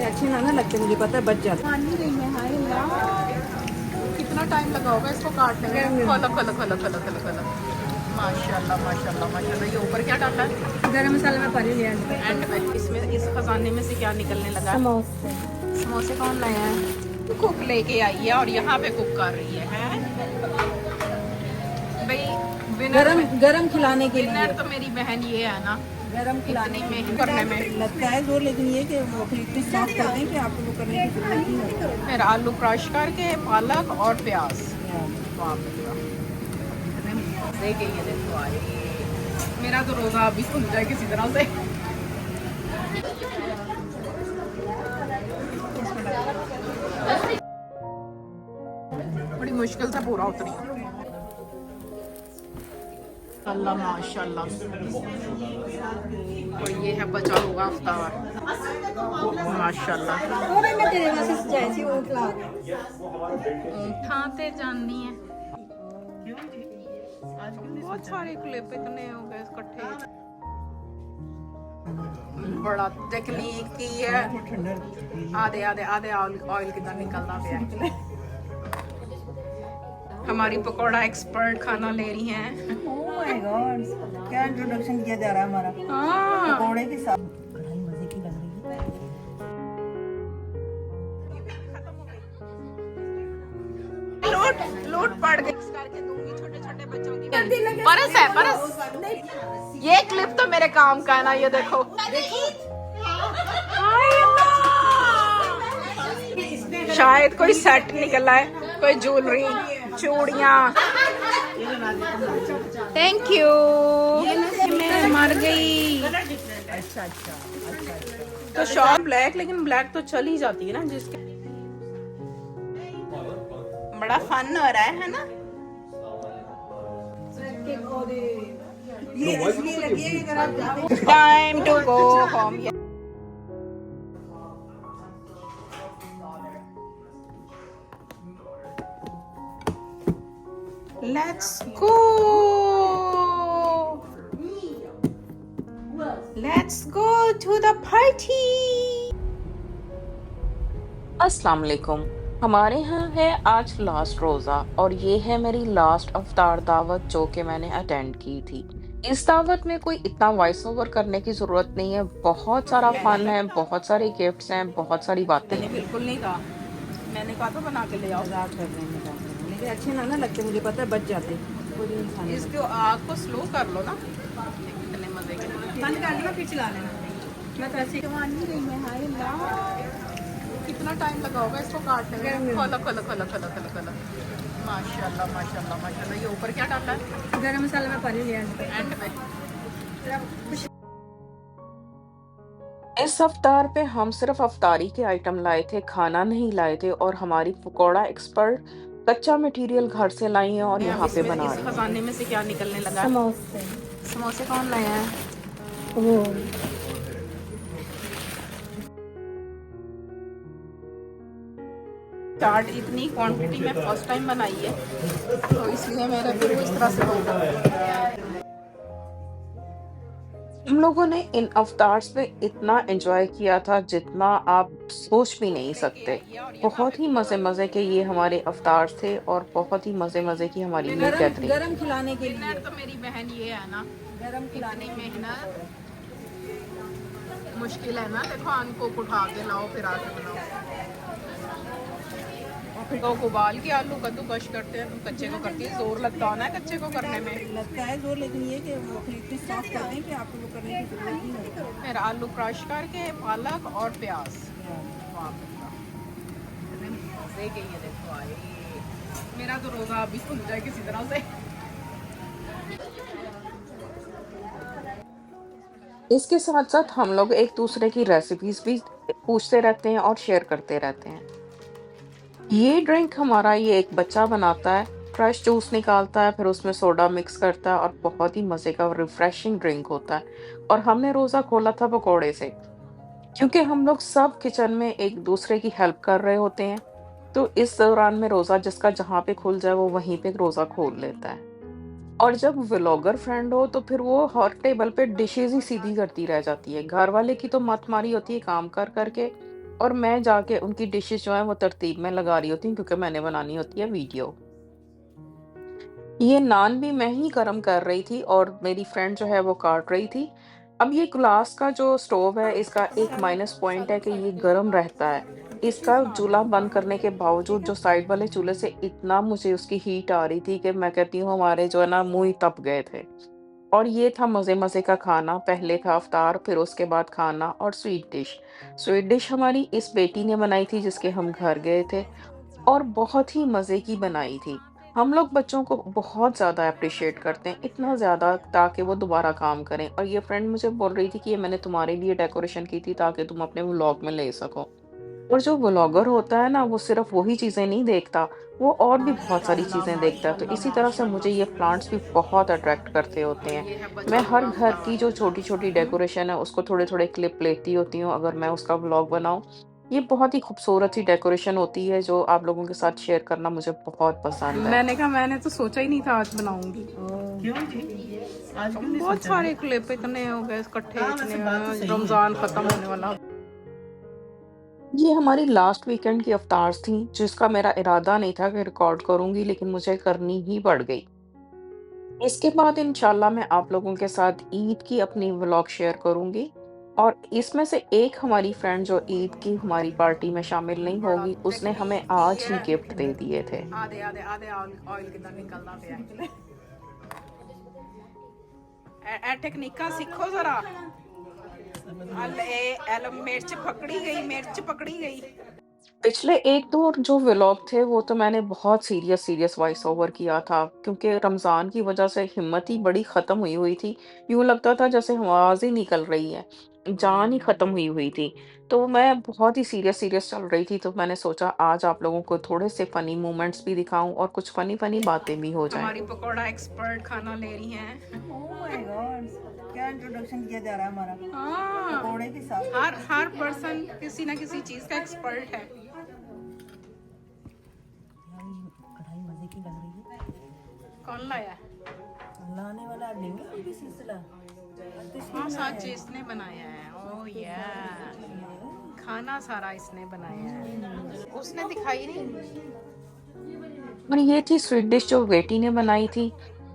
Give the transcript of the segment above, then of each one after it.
अच्छे ना लगते, मुझे पता है बच जाते। मान नहीं रही मैं। हाय यार, कितना टाइम लगा होगा इसको काटने में। खोलो खोलो खोलो खोलो खोलो खोलो। माशाल्लाह माशाल्लाह माशाल्लाह। ये ऊपर क्या डाला है? गरम मसाला में पनीर लिया एंड में इसमें इस खजाने में से क्या निकलने लगा? समोसे। समोसे कौन लाया है? कुक लेके आई है और यहाँ पे कुक कर रही है भाई। विनर गरम खिलाने के विनर लिए तो मेरी बहन ये है ना, गरम खिलाने इतनी मेहनत करने में लगता है जोर, लेकिन ये कि वो फिर इतनी साफ कर दें कि आपको वो करने की जरूरत नहीं होती। फिर आलू क्रश करके पालक और प्याज। वाह भई वाह, इतने मजे के ये देखो आज। मेरा तो रोजा अभी खुल जाए किसी तरह से। बड़ी मुश्किल से पूरा उतरी। अल्लाह माशाल्लाह। और ये है बचा हुआ अफ्तार माशाल्लाह। थोड़े में तेरे वास्ते सजाई सी ऊँट ला उठाते जानी है। बहुत सारे क्लिप इतने हो गए इकट्ठे। बड़ा टेक्निक की है। आधे आधे आधे ऑयल कितना निकलना पे। हमारी पकौड़ा एक्सपर्ट खाना ले रही हैं। ओह माय गॉड, क्या इंट्रोडक्शन किया जा रहा है हमारा पकौड़े के साथ। बड़ी मजे की लग रही है। लूट पड़ गई करके दूंगी छोटे छोटे बच्चों की। परस है परस। ये क्लिप तो मेरे काम का है ना, ये देखो। शायद कोई सेट निकला है, कोई ज्वेलरी, चूड़ियाँ। Thank you. मैं मर गई। अच्छा अच्छा अच्छा। तो शॉप ब्लैक, लेकिन ब्लैक तो चल ही जाती है ना जिसके। बड़ा फन हो रहा है ना। ये इसलिए लगी है कि अगर आप जाते time to go home. Let's go. Let's go to the party. अस्सलाम वालेकुम। हमारे यहाँ है आज लास्ट रोज़ा और ये है मेरी लास्ट अफ्तार दावत जो कि मैंने अटेंड की थी। इस दावत में कोई इतना वॉइस ओवर करने की ज़रूरत नहीं है। बहुत सारा फन है, बहुत सारे गिफ्ट्स हैं, बहुत सारी बातें। मैंने बिल्कुल नहीं कहा, मैंने कहा तो बना के ले आओ। मजाक कर रहे हैं, लेकिन अच्छे ना लगते, मुझे पता है बच जाते। कोई नहीं खाने। इसको आग को स्लो कर लो ना। कितने मजे के बंद कर लेना फिर चला लेना। मैं तो ऐसे मान नहीं रही मैं। हाय यार, कितना टाइम लगा होगा इसको काटने में। खोलो खोलो खोलो खोलो खोलो खोलो। माशाल्लाह माशाल्लाह माशाल्लाह। ये ऊपर क्या डाला है? गरम मसाला में पनीर लिया एंड में इस अफ्तार पे हम सिर्फ अफ्तारी के आइटम लाए थे, खाना नहीं लाए थे। और हमारी पकौड़ा एक्सपर्ट कच्चा मटेरियल घर से लाई है और यहाँ पे बना रही है। खजाने में से क्या निकलने लगा? समोसे। समोसे कौन लाया है? वो चाट इतनी क्वांटिटी में फर्स्ट टाइम बनाई है, तो इसलिए मेरे फिर वो इस तरह से बनता। हम लोगों ने इन अफ्तार्स पे इतना एंजॉय किया था जितना आप सोच भी नहीं सकते। बहुत ही मजे मजे के ये हमारे अफ्तार थे और बहुत ही मजे मजे की हमारी ये गैदरिंग। गरम खिलाने के लिए तो मेरी बहन ये है ना, गरम खिलाने इतनी मेहनत मुश्किल है ना। देखो आन को उठा के लाओ फिर आके बनाओ। फिर तो उबाल के आलू कद्दूकश करते हैं, तुम कच्चे को करती है। जोर लगता होना है कच्चे को करने में। लगता है जोर, लेकिन ये कि वो फिर इतनी साफ कर दें कि आपको वो करने की जरूरत नहीं होती। फिर आलू क्रश करके पालक और प्याज। वाह भई वाह, इतने मजे के ये देखो आज। मेरा तो रोजा अभी खुल जाए किसी तरह से। इसके साथ साथ हम लोग एक दूसरे की रेसिपीज भी पूछते रहते हैं और शेयर करते रहते हैं। ये ड्रिंक हमारा ये एक बच्चा बनाता है, फ्रेश जूस निकालता है, फिर उसमें सोडा मिक्स करता है और बहुत ही मज़े का रिफ्रेशिंग ड्रिंक होता है। और हमने रोज़ा खोला था पकोड़े से, क्योंकि हम लोग सब किचन में एक दूसरे की हेल्प कर रहे होते हैं। तो इस दौरान में रोज़ा जिसका जहाँ पे खुल जाए वो वहीं पे रोज़ा खोल लेता है। और जब व्लॉगर फ्रेंड हो तो फिर वो हर टेबल पे डिशेज़ ही सीधी करती रह जाती है। घर वाले की तो मत मारी होती है काम कर कर के, और मैं जाके उनकी डिशेज़ जो हैं वो तरतीब में लगा रही होती हूँ क्योंकि मैंने बनानी होती है वीडियो। ये नान भी मैं ही गरम कर रही थी और मेरी फ्रेंड जो है वो काट रही थी। अब ये ग्लास का जो स्टोव है इसका एक माइनस पॉइंट है कि ये गरम रहता है। इसका चूल्हा बंद करने के बावजूद जो साइड वाले चूल्हे से इतना मुझे उसकी हीट आ रही थी कि मैं कहती हूँ हमारे जो है ना मुँह ही तप गए थे। और ये था मज़े-मज़े का खाना, पहले था इफ्तार, फिर उसके बाद खाना और स्वीट डिश। स्वीट डिश हमारी इस बेटी ने बनाई थी जिसके हम घर गए थे और बहुत ही मज़े की बनाई थी। हम लोग बच्चों को बहुत ज़्यादा एप्रिशिएट करते हैं, इतना ज़्यादा ताकि वो दोबारा काम करें और ये फ्रेंड मुझे बोल रही थी कि ये मैंने तुम्हारे लिए डेकोरेशन की थी ताकि तुम अपने व्लॉग में ले सको। और जो व्लॉगर होता है ना, वो सिर्फ़ वही चीज़ें नहीं देखता, वो और भी बहुत सारी चीज़ें देखता है। तो इसी तरह से मुझे ये प्लांट्स भी बहुत अट्रैक्ट करते होते हैं। मैं हर घर की जो छोटी-छोटी डेकोरेशन है, उसको थोड़े-थोड़े क्लिप लेती होती हूँ अगर मैं उसका व्लॉग बनाऊँ। ये बहुत ही खूबसूरत सी डेकोरेशन होती है जो आप लोगों के साथ शेयर करना मुझे बहुत पसंद है। मैंने कहा मैंने तो सोचा ही नहीं था आज बनाऊंगी। क्यों जी? आज क्यों नहीं बहुत सोचा? सारे क्लिप इतने हो गए इकट्ठे, हाँ, वैसे बात तो सही है। रमज़ान खत्म होने वाला। ये हमारी लास्ट वीकेंड की अवतार्स थी जिसका मेरा इरादा नहीं था कि रिकॉर्ड करूंगी लेकिन मुझे करनी ही पड़ गई। इसके बाद इंशाल्लाह मैं आप लोगों के साथ ईद की अपनी व्लॉग शेयर करूंगी और इसमें से एक हमारी फ्रेंड जो ईद की हमारी पार्टी में शामिल नहीं होगी उसने हमें आज ही गिफ्ट दे दिए थे। आधे आधे आधे ऑयल कितना निकलना पे है टेक्निका सीखो जरा। मिर्च पकड़ी गई, मिर्च पकड़ी गई। पिछले 1-2 जो व्लॉग थे वो तो मैंने बहुत सीरियस सीरियस वॉइस ओवर किया था क्योंकि रमज़ान की वज़ह से हिम्मत ही बड़ी ख़त्म हुई हुई थी। यूँ लगता था जैसे आवाज़ ही निकल रही है, जान ही ख़त्म हुई हुई थी। तो मैं बहुत ही सीरियस सीरियस चल रही थी तो मैंने सोचा आज आप लोगों को थोड़े से फ़नी मोमेंट्स भी दिखाऊँ और कुछ फ़नी-फ़नी बातें भी हो जाएँ। हमारी पकौड़ा एक्सपर्ट खाना ले रही हैं। Oh my God! क्या इंट्रोडक्शन किया जा रहा है हमारा हाँ, पकौड़े के साथ। हर पर्सन किसी ना किसी चीज़ का एक्सपर्ट है। कढ़ाई मजे की लग रही है। कौन लाया है? लाने वाला नहीं है कोई भी सिलसिला। हाँ सच इसने बनाया है। ओह या खाना सारा इसने बनाया है, उसने दिखाई नहीं। और ये थी स्वीट डिश जो बेटी ने बनाई थी।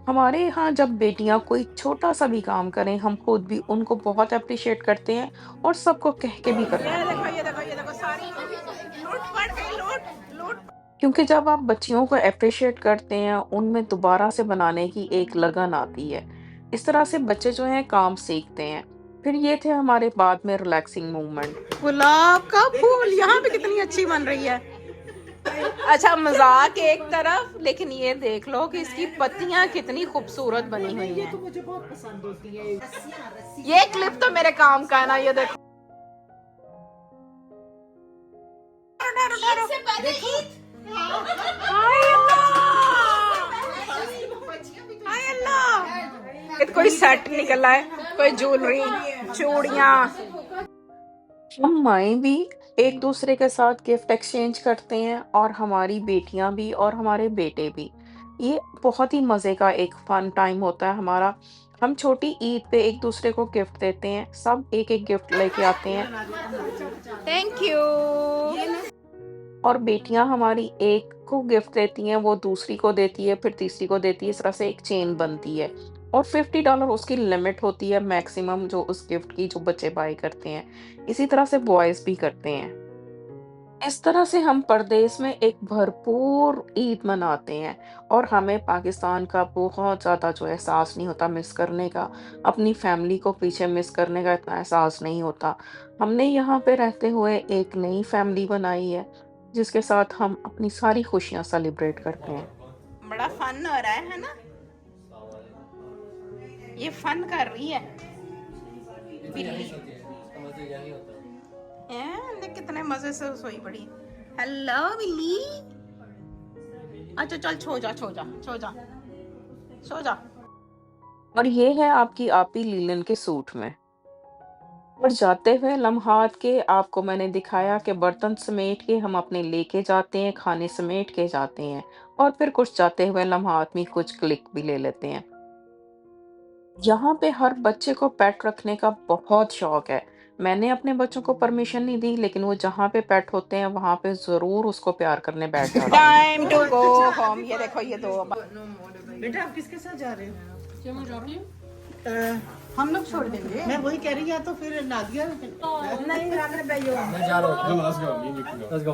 हमारे यहाँ जब बेटियां कोई छोटा सा भी काम करें हम खुद भी उनको बहुत अप्रिशिएट करते हैं और सबको कह के भी करते हैं। ये देखो सारी लूट पड़ गई, लूट लूट। क्योंकि जब आप बच्चियों को एप्रिशिएट करते हैं उनमें दोबारा से बनाने की एक लगन आती है। इस तरह से बच्चे जो हैं काम सीखते हैं। फिर ये थे हमारे बाद में रिलैक्सिंग मूवमेंट। गुलाब का फूल यहाँ पे कितनी अच्छी बन रही है। अच्छा मजाक एक तरफ, लेकिन ये देख लो कि इसकी पत्तियां कितनी खूबसूरत बनी हुई हैं। मुझे बहुत पसंद होती है ये क्लिप तो मेरे काम का है ना। ये देखो हाय अल्लाह, ये तो कोई सेट निकला है, कोई ज्वेलरी चूड़ियां। हम माएँ भी एक दूसरे के साथ गिफ्ट एक्सचेंज करते हैं और हमारी बेटियां भी और हमारे बेटे भी। ये बहुत ही मज़े का एक फन टाइम होता है हमारा। हम छोटी ईद पे एक दूसरे को गिफ्ट देते हैं, सब एक-एक गिफ्ट लेके आते हैं। Thank you. और बेटियां हमारी एक को गिफ्ट देती हैं, वो दूसरी को देती है, फिर तीसरी को देती है, इस तरह से एक चेन बनती है। और $50 उसकी लिमिट होती है मैक्सिमम जो उस गिफ्ट की जो बच्चे बाय करते हैं। इसी तरह से बॉयज़ भी करते हैं। इस तरह से हम परदेस में एक भरपूर ईद मनाते हैं और हमें पाकिस्तान का बहुत ज़्यादा जो एहसास नहीं होता मिस करने का, अपनी फैमिली को पीछे मिस करने का इतना एहसास नहीं होता। हमने यहाँ पे रहते हुए एक नई फैमिली बनाई है, जिसके साथ हम अपनी सारी खुशियाँ सेलिब्रेट करते हैं। बड़ा फन हो रहा है ना? ये फन कर रही है बिल्ली। देख कितने मजे से सोई पड़ी। हेलो बिल्ली। अच्छा चल सो जा सो जा सो जा सो जा। और ये है आपकी आपी लीलन के सूट में। और जाते हुए लम्हात के आपको मैंने दिखाया कि बर्तन समेट के हम अपने लेके जाते हैं, खाने समेट के जाते हैं और फिर कुछ जाते हुए लम्हात में कुछ क्लिक भी ले लेते हैं। यहाँ पे हर बच्चे को पेट रखने का बहुत शौक है। मैंने अपने बच्चों को परमिशन नहीं दी, लेकिन वो जहाँ पे पेट होते हैं वहां पे जरूर उसको प्यार करने बैठ जाते हैं। Time to go home. ये देखो ये दो बेटा आप किसके साथ जा रहे हो? हम लोग छोड़ देंगे। मैं वही कह रही, या तो फिर नादिया नहीं, Let's go. Me and you can go. Let's go.